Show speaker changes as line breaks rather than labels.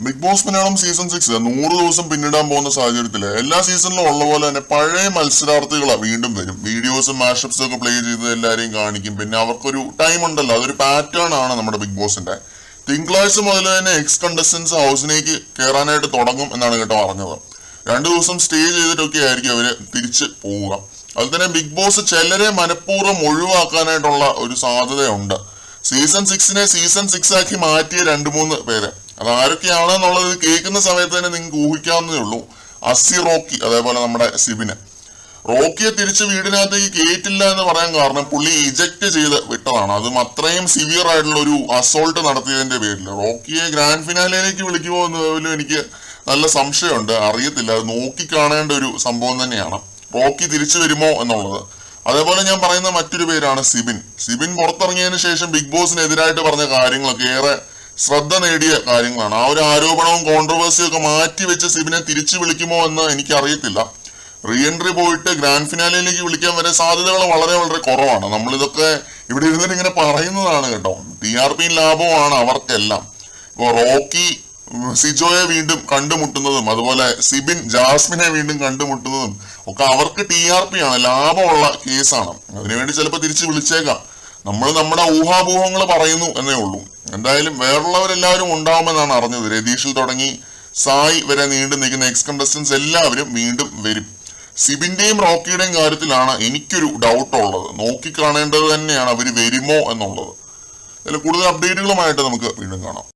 Big boss Malayalam season 6 100 ദിവസം പിന്നിടാൻ പോകുന്ന സാഹചര്യത്തില് എല്ലാ സീസണിലും ഉള്ള പോലെ തന്നെ പഴയ മത്സരാർത്ഥികളാ വീണ്ടും വരും. വീഡിയോസും മാഷപ്സും ഒക്കെ പ്ലേ ചെയ്ത് എല്ലാരെയും കാണിക്കും. പിന്നെ അവർക്കൊരു ടൈം ഉണ്ടല്ലോ, അതൊരു പാറ്റേൺ ആണ് നമ്മുടെ ബിഗ് ബോസിന്റെ. തിങ്കളാഴ്ച മുതൽ തന്നെ എക്സ് കണ്ടസ്റ്റൻസ് ഹൗസിലേക്ക് കയറാനായിട്ട് തുടങ്ങും എന്നാണ് കേട്ടോ പറഞ്ഞത്. 2 ദിവസം സ്റ്റേ ചെയ്തിട്ടൊക്കെ ആയിരിക്കും അവര് തിരിച്ച് പോവുക. അതുപോലെ തന്നെ ബിഗ് ബോസ് ചിലരെ മനഃപൂർവ്വം ഒഴിവാക്കാനായിട്ടുള്ള ഒരു സാധ്യതയുണ്ട്. സീസൺ 6 സീസൺ 6 ആക്കി മാറ്റിയ 2-3 പേര്, അത് ആരൊക്കെയാണെന്നുള്ളത് കേൾക്കുന്ന സമയത്ത് തന്നെ നിങ്ങൾക്ക് ഊഹിക്കാവുന്നതേ ഉള്ളൂ. അസി, റോക്കി, അതേപോലെ നമ്മുടെ സിബിന്. റോക്കിയെ തിരിച്ച് വീടിനകത്തേക്ക് കയറ്റില്ല എന്ന് പറയാൻ കാരണം പുള്ളി ഇജക്ട് ചെയ്ത് വിട്ടതാണ്. അതും അത്രയും സിവിയർ ആയിട്ടുള്ള ഒരു അസോൾട്ട് നടത്തിയതിന്റെ പേരിൽ. റോക്കിയെ ഗ്രാൻഡ് ഫിനാലയിലേക്ക് വിളിക്കുമോ എന്നതിലും എനിക്ക് നല്ല സംശയമുണ്ട്. അറിയത്തില്ല, അത് നോക്കി കാണേണ്ട ഒരു സംഭവം തന്നെയാണ് റോക്കി തിരിച്ചു വരുമോ എന്നുള്ളത്. അതേപോലെ ഞാൻ പറയുന്ന മറ്റൊരു പേരാണ് സിബിൻ. സിബിൻ പുറത്തിറങ്ങിയതിനു ശേഷം ബിഗ് ബോസിനെതിരായിട്ട് പറഞ്ഞ കാര്യങ്ങളൊക്കെ ഏറെ ശ്രദ്ധ നേടിയ കാര്യങ്ങളാണ്. ആ ഒരു ആരോപണവും കോൺട്രവേഴ്സിയും ഒക്കെ മാറ്റി വെച്ച് സിബിനെ തിരിച്ചു വിളിക്കുമോ എന്ന് എനിക്കറിയത്തില്ല. റീ എൻട്രി പോയിട്ട് ഗ്രാൻഡ് ഫിനാലയിലേക്ക് വിളിക്കാൻ വരെ സാധ്യതകൾ വളരെ വളരെ കുറവാണ്. നമ്മളിതൊക്കെ ഇവിടെ ഇരുന്നിട്ട് ഇങ്ങനെ പറയുന്നതാണ് കേട്ടോ. TRP ലാഭമാണ് അവർക്കെല്ലാം. ഇപ്പൊ റോക്കി സിജോയെ വീണ്ടും കണ്ടുമുട്ടുന്നതും അതുപോലെ സിബിൻ ജാസ്മിനെ വീണ്ടും കണ്ടുമുട്ടുന്നതും ഒക്കെ അവർക്ക് TRP ആണ്, ലാഭമുള്ള കേസാണ്. അതിനുവേണ്ടി ചിലപ്പോൾ തിരിച്ചു വിളിച്ചേക്കാം. നമ്മൾ നമ്മുടെ ഊഹാപോഹങ്ങൾ പറയുന്നു എന്നേ ഉള്ളൂ. എന്തായാലും വേറുള്ളവരെല്ലാവരും ഉണ്ടാവുമെന്നാണ് അറിഞ്ഞത്. രതീഷിൽ തുടങ്ങി സായി വരെ നീണ്ടു നിൽക്കുന്ന എക്സ് കണ്ടസ്റ്റൻസ് എല്ലാവരും വീണ്ടും വരും. സിബിന്റെയും റോക്കിയുടെയും കാര്യത്തിലാണ് എനിക്കൊരു ഡൗട്ട് ഉള്ളത്. നോക്കിക്കാണേണ്ടത് തന്നെയാണ് അവര് വരുമോ എന്നുള്ളത്. അതിൽ കൂടുതൽ അപ്ഡേറ്റുകളുമായിട്ട് നമുക്ക് വീണ്ടും കാണാം.